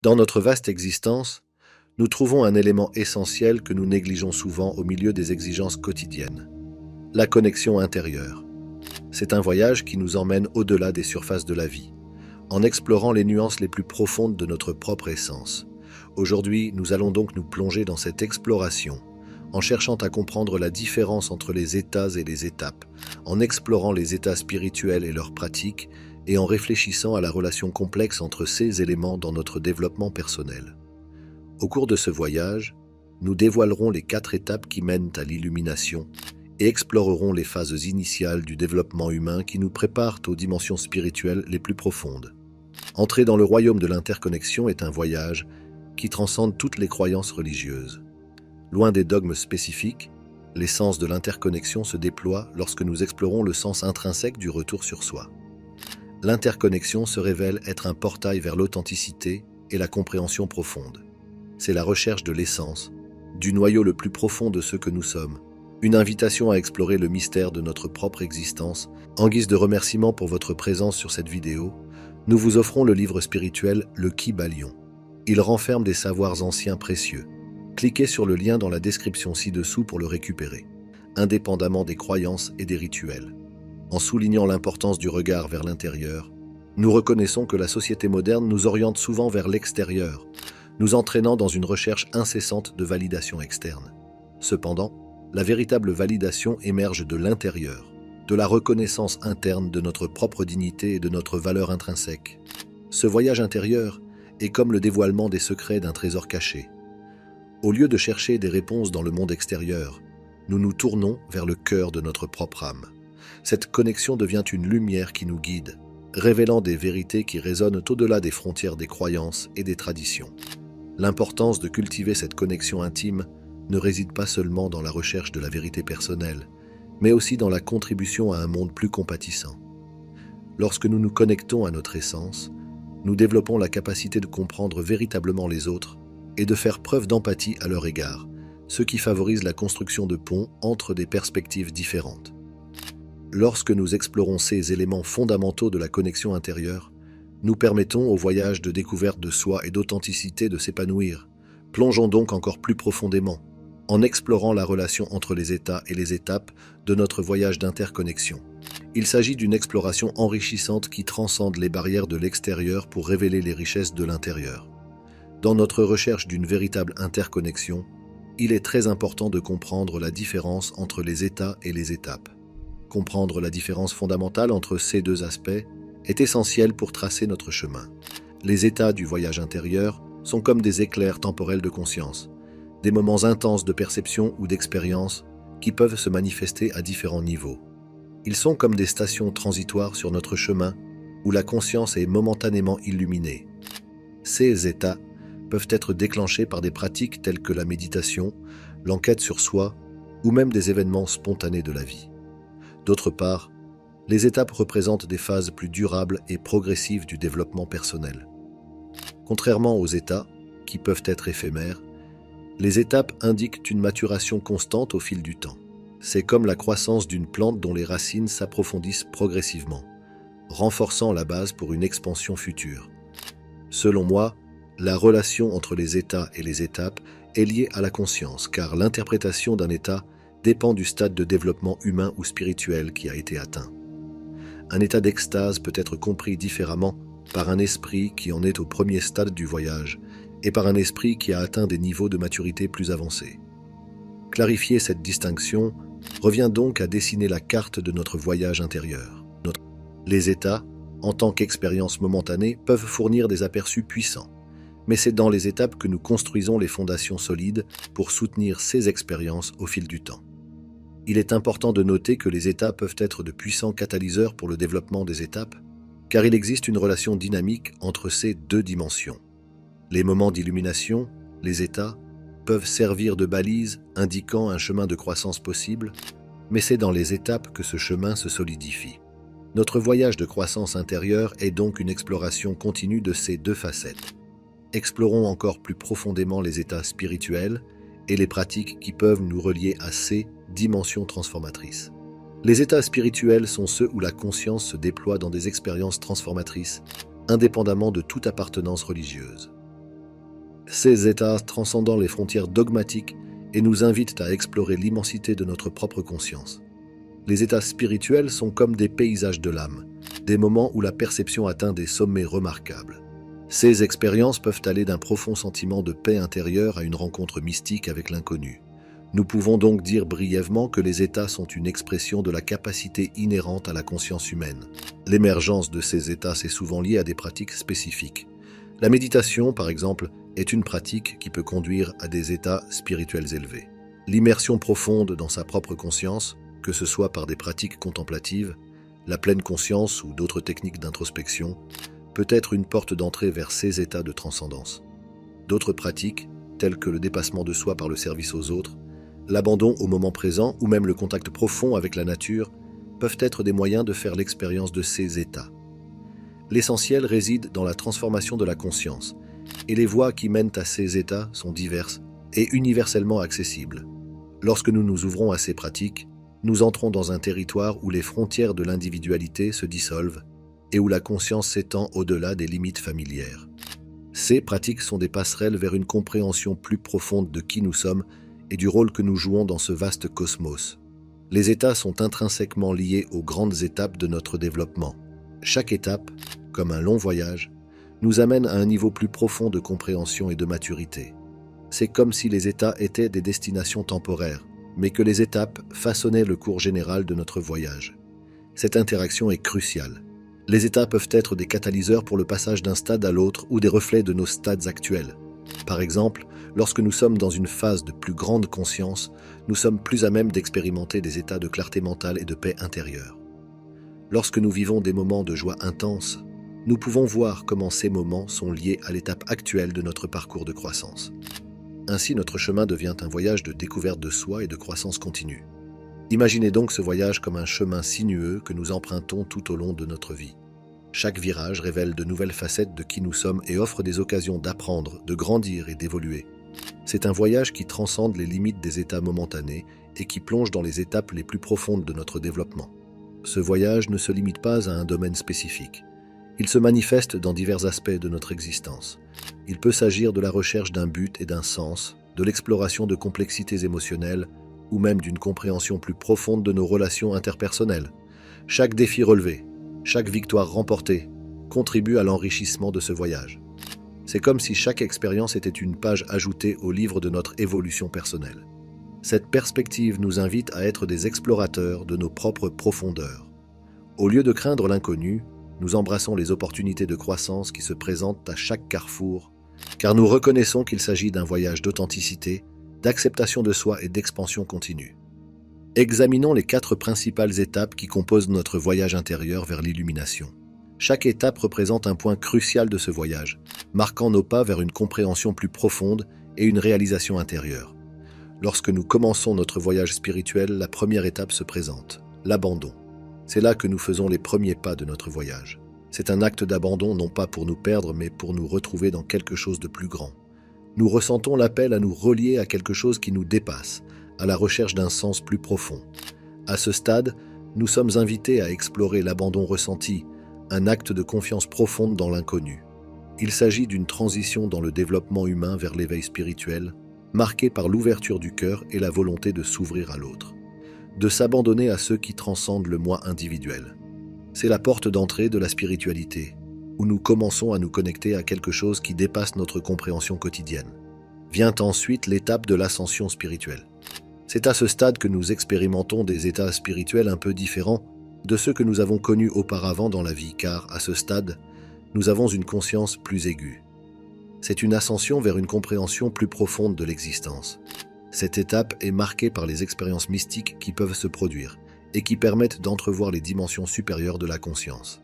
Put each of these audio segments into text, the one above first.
Dans notre vaste existence, nous trouvons un élément essentiel que nous négligeons souvent au milieu des exigences quotidiennes: la connexion intérieure. C'est un voyage qui nous emmène au-delà des surfaces de la vie, en explorant les nuances les plus profondes de notre propre essence. Aujourd'hui, nous allons donc nous plonger dans cette exploration, en cherchant à comprendre la différence entre les états et les étapes, en explorant les états spirituels et leurs pratiques, et en réfléchissant à la relation complexe entre ces éléments dans notre développement personnel. Au cours de ce voyage, nous dévoilerons les 4 étapes qui mènent à l'illumination et explorerons les phases initiales du développement humain qui nous préparent aux dimensions spirituelles les plus profondes. Entrer dans le royaume de l'interconnexion est un voyage qui transcende toutes les croyances religieuses. Loin des dogmes spécifiques, l'essence de l'interconnexion se déploie lorsque nous explorons le sens intrinsèque du retour sur soi. L'interconnexion se révèle être un portail vers l'authenticité et la compréhension profonde. C'est la recherche de l'essence, du noyau le plus profond de ce que nous sommes, une invitation à explorer le mystère de notre propre existence. En guise de remerciement pour votre présence sur cette vidéo, nous vous offrons le livre spirituel Le Kybalion. Il renferme des savoirs anciens précieux. Cliquez sur le lien dans la description ci-dessous pour le récupérer, indépendamment des croyances et des rituels. En soulignant l'importance du regard vers l'intérieur, nous reconnaissons que la société moderne nous oriente souvent vers l'extérieur, nous entraînant dans une recherche incessante de validation externe. Cependant, la véritable validation émerge de l'intérieur, de la reconnaissance interne de notre propre dignité et de notre valeur intrinsèque. Ce voyage intérieur est comme le dévoilement des secrets d'un trésor caché. Au lieu de chercher des réponses dans le monde extérieur, nous nous tournons vers le cœur de notre propre âme. Cette connexion devient une lumière qui nous guide, révélant des vérités qui résonnent au-delà des frontières des croyances et des traditions. L'importance de cultiver cette connexion intime ne réside pas seulement dans la recherche de la vérité personnelle, mais aussi dans la contribution à un monde plus compatissant. Lorsque nous nous connectons à notre essence, nous développons la capacité de comprendre véritablement les autres et de faire preuve d'empathie à leur égard, ce qui favorise la construction de ponts entre des perspectives différentes. Lorsque nous explorons ces éléments fondamentaux de la connexion intérieure, nous permettons au voyage de découverte de soi et d'authenticité de s'épanouir. Plongeons donc encore plus profondément, en explorant la relation entre les états et les étapes de notre voyage d'interconnexion. Il s'agit d'une exploration enrichissante qui transcende les barrières de l'extérieur pour révéler les richesses de l'intérieur. Dans notre recherche d'une véritable interconnexion, il est très important de comprendre la différence entre les états et les étapes. Comprendre la différence fondamentale entre ces 2 aspects est essentiel pour tracer notre chemin. Les états du voyage intérieur sont comme des éclairs temporels de conscience, des moments intenses de perception ou d'expérience qui peuvent se manifester à différents niveaux. Ils sont comme des stations transitoires sur notre chemin où la conscience est momentanément illuminée. Ces états peuvent être déclenchés par des pratiques telles que la méditation, l'enquête sur soi ou même des événements spontanés de la vie. D'autre part, les étapes représentent des phases plus durables et progressives du développement personnel. Contrairement aux états, qui peuvent être éphémères, les étapes indiquent une maturation constante au fil du temps. C'est comme la croissance d'une plante dont les racines s'approfondissent progressivement, renforçant la base pour une expansion future. Selon moi, la relation entre les états et les étapes est liée à la conscience, car l'interprétation d'un état dépend du stade de développement humain ou spirituel qui a été atteint. Un état d'extase peut être compris différemment par un esprit qui en est au premier stade du voyage et par un esprit qui a atteint des niveaux de maturité plus avancés. Clarifier cette distinction revient donc à dessiner la carte de notre voyage intérieur. Les états, en tant qu'expérience momentanée, peuvent fournir des aperçus puissants, mais c'est dans les étapes que nous construisons les fondations solides pour soutenir ces expériences au fil du temps. Il est important de noter que les états peuvent être de puissants catalyseurs pour le développement des étapes, car il existe une relation dynamique entre ces 2 dimensions. Les moments d'illumination, les états, peuvent servir de balises indiquant un chemin de croissance possible, mais c'est dans les étapes que ce chemin se solidifie. Notre voyage de croissance intérieure est donc une exploration continue de ces 2 facettes. Explorons encore plus profondément les états spirituels et les pratiques qui peuvent nous relier à ces dimensions transformatrices. Les états spirituels sont ceux où la conscience se déploie dans des expériences transformatrices, indépendamment de toute appartenance religieuse. Ces états transcendant les frontières dogmatiques et nous invitent à explorer l'immensité de notre propre conscience. Les états spirituels sont comme des paysages de l'âme, des moments où la perception atteint des sommets remarquables. Ces expériences peuvent aller d'un profond sentiment de paix intérieure à une rencontre mystique avec l'inconnu. Nous pouvons donc dire brièvement que les états sont une expression de la capacité inhérente à la conscience humaine. L'émergence de ces états est souvent liée à des pratiques spécifiques. La méditation, par exemple, est une pratique qui peut conduire à des états spirituels élevés. L'immersion profonde dans sa propre conscience, que ce soit par des pratiques contemplatives, la pleine conscience ou d'autres techniques d'introspection, peut être une porte d'entrée vers ces états de transcendance. D'autres pratiques, telles que le dépassement de soi par le service aux autres, l'abandon au moment présent ou même le contact profond avec la nature, peuvent être des moyens de faire l'expérience de ces états. L'essentiel réside dans la transformation de la conscience, et les voies qui mènent à ces états sont diverses et universellement accessibles. Lorsque nous nous ouvrons à ces pratiques, nous entrons dans un territoire où les frontières de l'individualité se dissolvent et où la conscience s'étend au-delà des limites familières. Ces pratiques sont des passerelles vers une compréhension plus profonde de qui nous sommes et du rôle que nous jouons dans ce vaste cosmos. Les états sont intrinsèquement liés aux grandes étapes de notre développement. Chaque étape, comme un long voyage, nous amène à un niveau plus profond de compréhension et de maturité. C'est comme si les états étaient des destinations temporaires, mais que les étapes façonnaient le cours général de notre voyage. Cette interaction est cruciale. Les états peuvent être des catalyseurs pour le passage d'un stade à l'autre ou des reflets de nos stades actuels. Par exemple, lorsque nous sommes dans une phase de plus grande conscience, nous sommes plus à même d'expérimenter des états de clarté mentale et de paix intérieure. Lorsque nous vivons des moments de joie intense, nous pouvons voir comment ces moments sont liés à l'étape actuelle de notre parcours de croissance. Ainsi, notre chemin devient un voyage de découverte de soi et de croissance continue. Imaginez donc ce voyage comme un chemin sinueux que nous empruntons tout au long de notre vie. Chaque virage révèle de nouvelles facettes de qui nous sommes et offre des occasions d'apprendre, de grandir et d'évoluer. C'est un voyage qui transcende les limites des états momentanés et qui plonge dans les étapes les plus profondes de notre développement. Ce voyage ne se limite pas à un domaine spécifique. Il se manifeste dans divers aspects de notre existence. Il peut s'agir de la recherche d'un but et d'un sens, de l'exploration de complexités émotionnelles, ou même d'une compréhension plus profonde de nos relations interpersonnelles. Chaque défi relevé, chaque victoire remportée, contribue à l'enrichissement de ce voyage. C'est comme si chaque expérience était une page ajoutée au livre de notre évolution personnelle. Cette perspective nous invite à être des explorateurs de nos propres profondeurs. Au lieu de craindre l'inconnu, nous embrassons les opportunités de croissance qui se présentent à chaque carrefour, car nous reconnaissons qu'il s'agit d'un voyage d'authenticité, d'acceptation de soi et d'expansion continue. Examinons les 4 principales étapes qui composent notre voyage intérieur vers l'illumination. Chaque étape représente un point crucial de ce voyage, marquant nos pas vers une compréhension plus profonde et une réalisation intérieure. Lorsque nous commençons notre voyage spirituel, la première étape se présente, l'abandon. C'est là que nous faisons les premiers pas de notre voyage. C'est un acte d'abandon non pas pour nous perdre, mais pour nous retrouver dans quelque chose de plus grand. Nous ressentons l'appel à nous relier à quelque chose qui nous dépasse, à la recherche d'un sens plus profond. À ce stade, nous sommes invités à explorer l'abandon ressenti, un acte de confiance profonde dans l'inconnu. Il s'agit d'une transition dans le développement humain vers l'éveil spirituel, marquée par l'ouverture du cœur et la volonté de s'ouvrir à l'autre, de s'abandonner à ceux qui transcendent le moi individuel. C'est la porte d'entrée de la spiritualité, où nous commençons à nous connecter à quelque chose qui dépasse notre compréhension quotidienne. Vient ensuite l'étape de l'ascension spirituelle. C'est à ce stade que nous expérimentons des états spirituels un peu différents de ceux que nous avons connus auparavant dans la vie, car à ce stade, nous avons une conscience plus aiguë. C'est une ascension vers une compréhension plus profonde de l'existence. Cette étape est marquée par les expériences mystiques qui peuvent se produire et qui permettent d'entrevoir les dimensions supérieures de la conscience.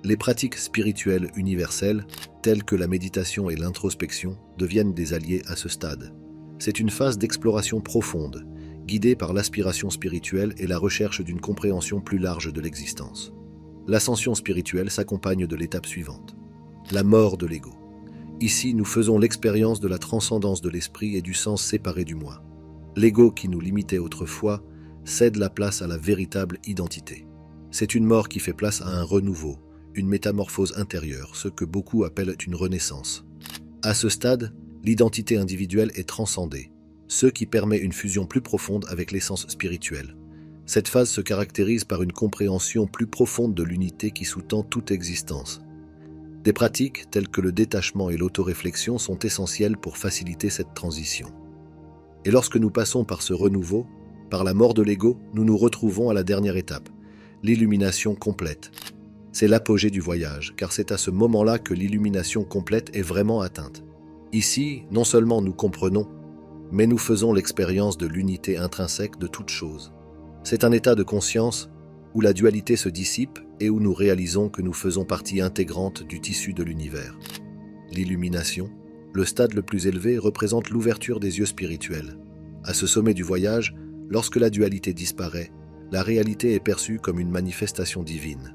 Les pratiques spirituelles universelles, telles que la méditation et l'introspection, deviennent des alliés à ce stade. C'est une phase d'exploration profonde, guidée par l'aspiration spirituelle et la recherche d'une compréhension plus large de l'existence. L'ascension spirituelle s'accompagne de l'étape suivante, la mort de l'ego. Ici, nous faisons l'expérience de la transcendance de l'esprit et du sens séparé du moi. L'ego qui nous limitait autrefois cède la place à la véritable identité. C'est une mort qui fait place à un renouveau, une métamorphose intérieure, ce que beaucoup appellent une renaissance. À ce stade, L'identité individuelle est transcendée, ce qui permet une fusion plus profonde avec l'essence spirituelle. Cette phase se caractérise par une compréhension plus profonde de l'unité qui sous-tend toute existence. Des pratiques telles que le détachement et l'autoréflexion sont essentielles pour faciliter cette transition. Et lorsque nous passons par ce renouveau, par la mort de l'ego, nous nous retrouvons à la dernière étape, l'illumination complète. C'est l'apogée du voyage, car c'est à ce moment-là que l'illumination complète est vraiment atteinte. Ici, non seulement nous comprenons, mais nous faisons l'expérience de l'unité intrinsèque de toute chose. C'est un état de conscience où la dualité se dissipe et où nous réalisons que nous faisons partie intégrante du tissu de l'univers. L'illumination, le stade le plus élevé, représente l'ouverture des yeux spirituels. À ce sommet du voyage, lorsque la dualité disparaît, la réalité est perçue comme une manifestation divine.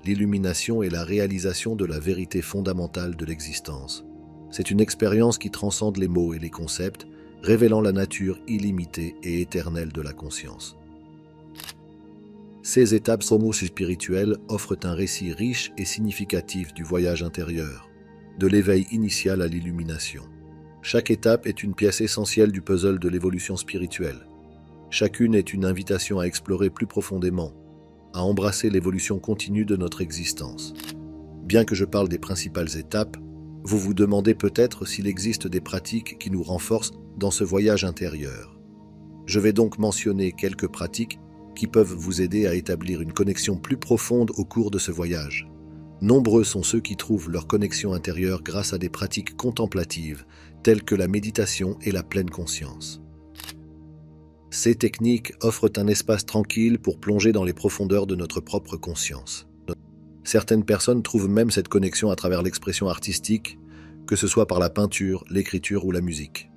L'illumination est la réalisation de la vérité fondamentale de l'existence. C'est une expérience qui transcende les mots et les concepts, révélant la nature illimitée et éternelle de la conscience. Ces étapes somo-spirituelles offrent un récit riche et significatif du voyage intérieur, de l'éveil initial à l'illumination. Chaque étape est une pièce essentielle du puzzle de l'évolution spirituelle. Chacune est une invitation à explorer plus profondément, à embrasser l'évolution continue de notre existence. Bien que je parle des principales étapes, vous vous demandez peut-être s'il existe des pratiques qui nous renforcent dans ce voyage intérieur. Je vais donc mentionner quelques pratiques qui peuvent vous aider à établir une connexion plus profonde au cours de ce voyage. Nombreux sont ceux qui trouvent leur connexion intérieure grâce à des pratiques contemplatives, telles que la méditation et la pleine conscience. Ces techniques offrent un espace tranquille pour plonger dans les profondeurs de notre propre conscience. Certaines personnes trouvent même cette connexion à travers l'expression artistique, que ce soit par la peinture, l'écriture ou la musique.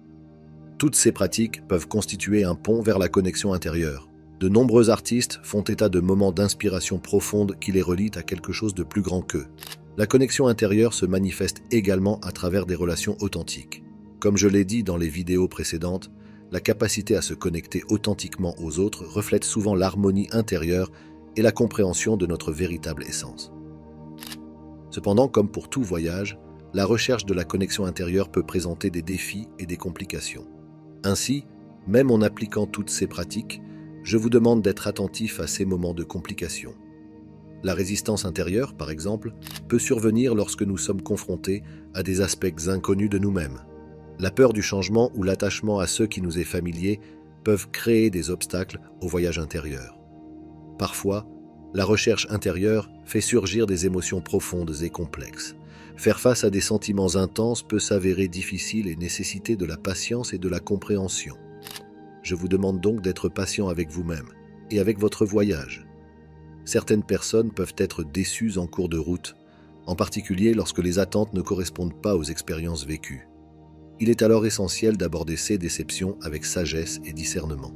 Toutes ces pratiques peuvent constituer un pont vers la connexion intérieure. De nombreux artistes font état de moments d'inspiration profonde qui les relient à quelque chose de plus grand qu'eux. La connexion intérieure se manifeste également à travers des relations authentiques. Comme je l'ai dit dans les vidéos précédentes, la capacité à se connecter authentiquement aux autres reflète souvent l'harmonie intérieure et la compréhension de notre véritable essence. Cependant, comme pour tout voyage, la recherche de la connexion intérieure peut présenter des défis et des complications. Ainsi, même en appliquant toutes ces pratiques, je vous demande d'être attentif à ces moments de complication. La résistance intérieure, par exemple, peut survenir lorsque nous sommes confrontés à des aspects inconnus de nous-mêmes. La peur du changement ou l'attachement à ce qui nous est familier peuvent créer des obstacles au voyage intérieur. Parfois, la recherche intérieure fait surgir des émotions profondes et complexes. Faire face à des sentiments intenses peut s'avérer difficile et nécessiter de la patience et de la compréhension. Je vous demande donc d'être patient avec vous-même et avec votre voyage. Certaines personnes peuvent être déçues en cours de route, en particulier lorsque les attentes ne correspondent pas aux expériences vécues. Il est alors essentiel d'aborder ces déceptions avec sagesse et discernement.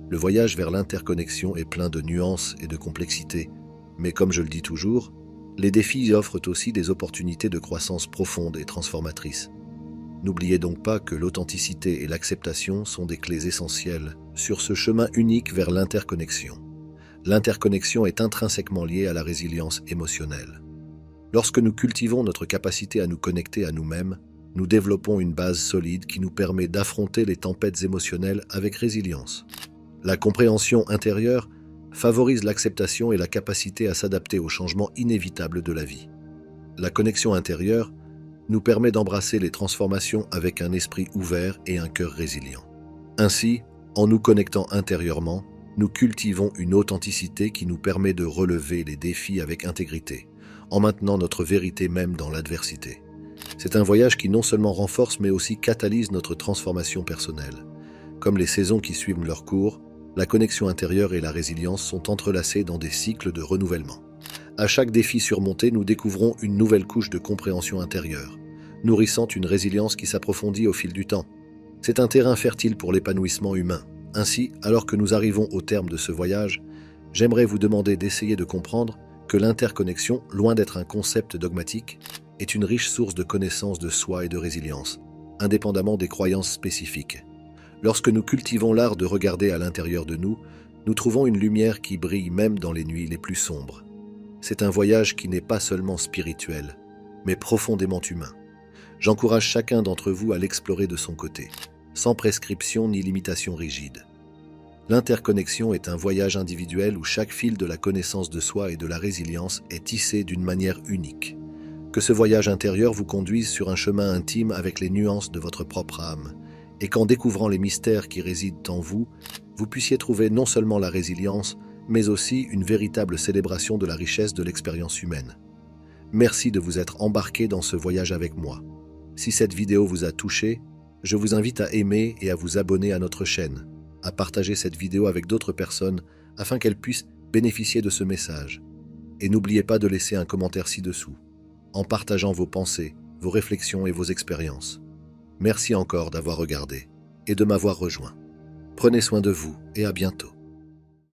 Le voyage vers l'interconnexion est plein de nuances et de complexité, mais comme je le dis toujours, les défis offrent aussi des opportunités de croissance profonde et transformatrice. N'oubliez donc pas que l'authenticité et l'acceptation sont des clés essentielles sur ce chemin unique vers l'interconnexion. L'interconnexion est intrinsèquement liée à la résilience émotionnelle. Lorsque nous cultivons notre capacité à nous connecter à nous-mêmes, nous développons une base solide qui nous permet d'affronter les tempêtes émotionnelles avec résilience. La compréhension intérieure favorise l'acceptation et la capacité à s'adapter aux changements inévitables de la vie. La connexion intérieure nous permet d'embrasser les transformations avec un esprit ouvert et un cœur résilient. Ainsi, en nous connectant intérieurement, nous cultivons une authenticité qui nous permet de relever les défis avec intégrité, en maintenant notre vérité même dans l'adversité. C'est un voyage qui non seulement renforce mais aussi catalyse notre transformation personnelle. Comme les saisons qui suivent leur cours, la connexion intérieure et la résilience sont entrelacées dans des cycles de renouvellement. À chaque défi surmonté, nous découvrons une nouvelle couche de compréhension intérieure, nourrissant une résilience qui s'approfondit au fil du temps. C'est un terrain fertile pour l'épanouissement humain. Ainsi, alors que nous arrivons au terme de ce voyage, j'aimerais vous demander d'essayer de comprendre que l'interconnexion, loin d'être un concept dogmatique, est une riche source de connaissance de soi et de résilience, indépendamment des croyances spécifiques. Lorsque nous cultivons l'art de regarder à l'intérieur de nous, nous trouvons une lumière qui brille même dans les nuits les plus sombres. C'est un voyage qui n'est pas seulement spirituel, mais profondément humain. J'encourage chacun d'entre vous à l'explorer de son côté, sans prescription ni limitation rigide. L'interconnexion est un voyage individuel où chaque fil de la connaissance de soi et de la résilience est tissé d'une manière unique. Que ce voyage intérieur vous conduise sur un chemin intime avec les nuances de votre propre âme, et qu'en découvrant les mystères qui résident en vous, vous puissiez trouver non seulement la résilience, mais aussi une véritable célébration de la richesse de l'expérience humaine. Merci de vous être embarqué dans ce voyage avec moi. Si cette vidéo vous a touché, je vous invite à aimer et à vous abonner à notre chaîne, à partager cette vidéo avec d'autres personnes afin qu'elles puissent bénéficier de ce message. Et n'oubliez pas de laisser un commentaire ci-dessous, en partageant vos pensées, vos réflexions et vos expériences. Merci encore d'avoir regardé et de m'avoir rejoint. Prenez soin de vous et à bientôt.